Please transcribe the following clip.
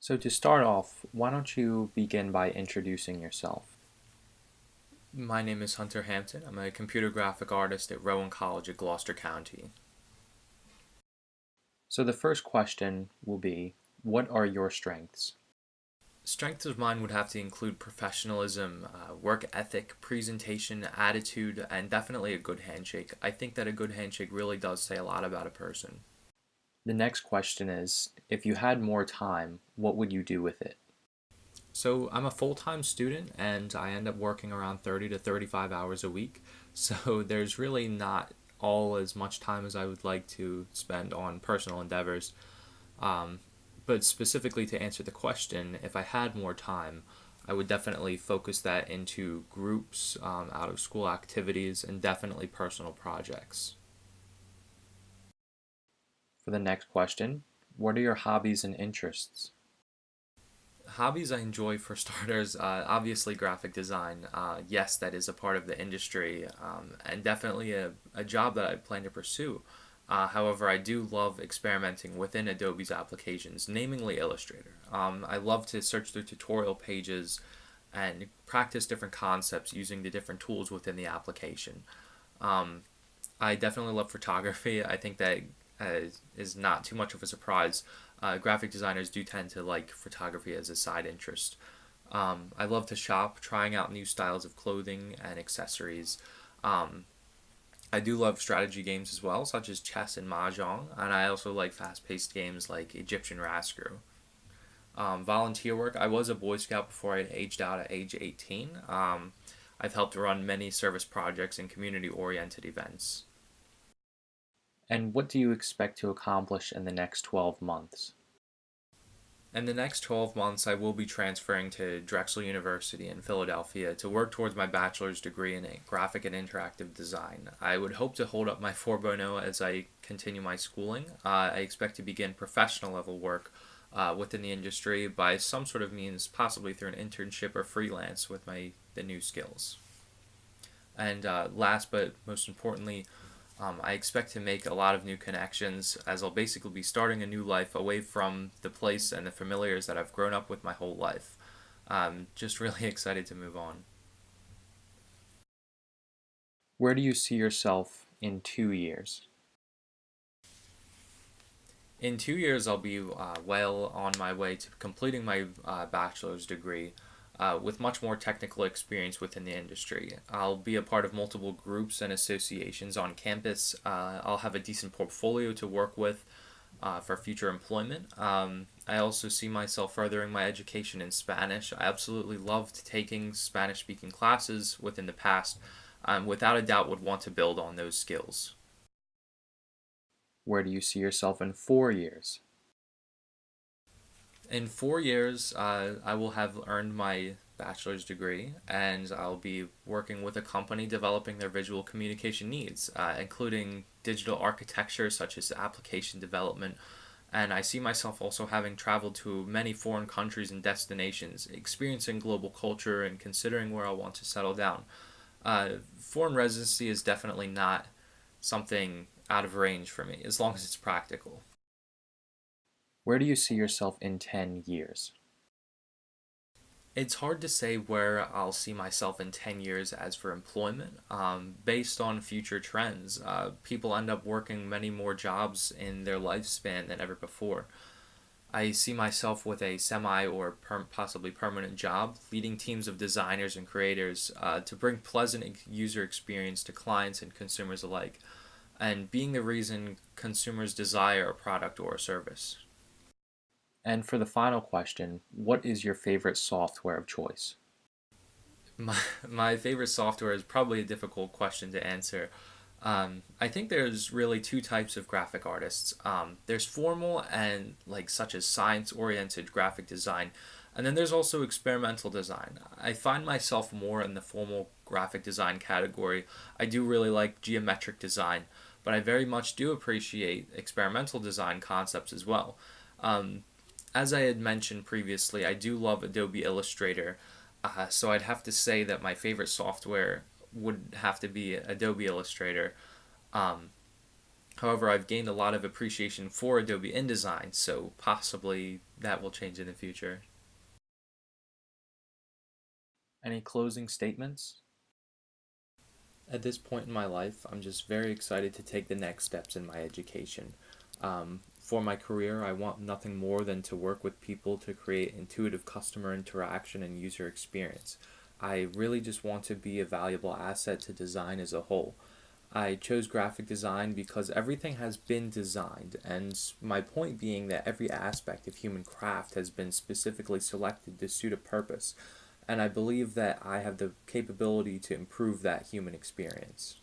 So to start off, why don't you begin by introducing yourself? My name is Hunter Hampton. I'm a computer graphic artist at Rowan College at Gloucester County. So the first question will be, what are your strengths? Strengths of mine would have to include professionalism, work ethic, presentation, attitude, and definitely a good handshake. I think that a good handshake really does say a lot about a person. The next question is, if you had more time, what would you do with it? So I'm a full-time student and I end up working around 30 to 35 hours a week. So there's really not all as much time as I would like to spend on personal endeavors. Um, but specifically to answer the question, if I had more time, I would definitely focus that into groups, out of school activities, and definitely personal projects. For the next question, what are your hobbies and interests? Hobbies I enjoy, for starters, obviously graphic design. Yes, that is a part of the industry, and definitely a job that I plan to pursue. However, I do love experimenting within Adobe's applications, namely Illustrator. I love to search through tutorial pages and practice different concepts using the different tools within the application. Um, I definitely love photography. I think that is not too much of a surprise. Graphic designers do tend to like photography as a side interest. I love to shop, trying out new styles of clothing and accessories. Um, I do love strategy games as well, such as chess and mahjong, and I also like fast-paced games like Egyptian Rascrew. Volunteer work. I was a Boy Scout before I had aged out at age 18. I've helped run many service projects and community-oriented events. And what do you expect to accomplish in the next 12 months? In the next 12 months, I will be transferring to Drexel University in Philadelphia to work towards my bachelor's degree in graphic and interactive design. I would hope to hold up my 4.0 as I continue my schooling. I expect to begin professional level work within the industry by some sort of means, possibly through an internship or freelance with the new skills. And last but most importantly, I expect to make a lot of new connections as I'll basically be starting a new life away from the place and the familiars that I've grown up with my whole life. I'm just really excited to move on. Where do you see yourself in 2 years? In 2 years, I'll be well on my way to completing my bachelor's degree with much more technical experience within the industry. I'll be a part of multiple groups and associations on campus. I'll have a decent portfolio to work with for future employment. I also see myself furthering my education in Spanish. I absolutely loved taking Spanish speaking classes within the past. Without a doubt, would want to build on those skills. Where do you see yourself in 4 years? In 4 years, I will have earned my bachelor's degree and I'll be working with a company developing their visual communication needs, including digital architecture such as application development. And I see myself also having traveled to many foreign countries and destinations, experiencing global culture and considering where I want to settle down. Foreign residency is definitely not something out of range for me, as long as it's practical. Where do you see yourself in 10 years? It's hard to say where I'll see myself in 10 years as for employment. Based on future trends, people end up working many more jobs in their lifespan than ever before. I see myself with a semi or possibly permanent job, leading teams of designers and creators to bring pleasant user experience to clients and consumers alike, and being the reason consumers desire a product or a service. And for the final question, what is your favorite software of choice? My favorite software is probably a difficult question to answer. I think there's really two types of graphic artists. There's formal and like such as science-oriented graphic design, and then there's also experimental design. I find myself more in the formal graphic design category. I do really like geometric design, but I very much do appreciate experimental design concepts as well. Um, as I had mentioned previously, I do love Adobe Illustrator, so I'd have to say that my favorite software would have to be Adobe Illustrator. Um, However, I've gained a lot of appreciation for Adobe InDesign, so possibly that will change in the future. Any closing statements? At this point in my life, I'm just very excited to take the next steps in my education. For my career, I want nothing more than to work with people to create intuitive customer interaction and user experience. I really just want to be a valuable asset to design as a whole. I chose graphic design because everything has been designed, and my point being that every aspect of human craft has been specifically selected to suit a purpose, and I believe that I have the capability to improve that human experience.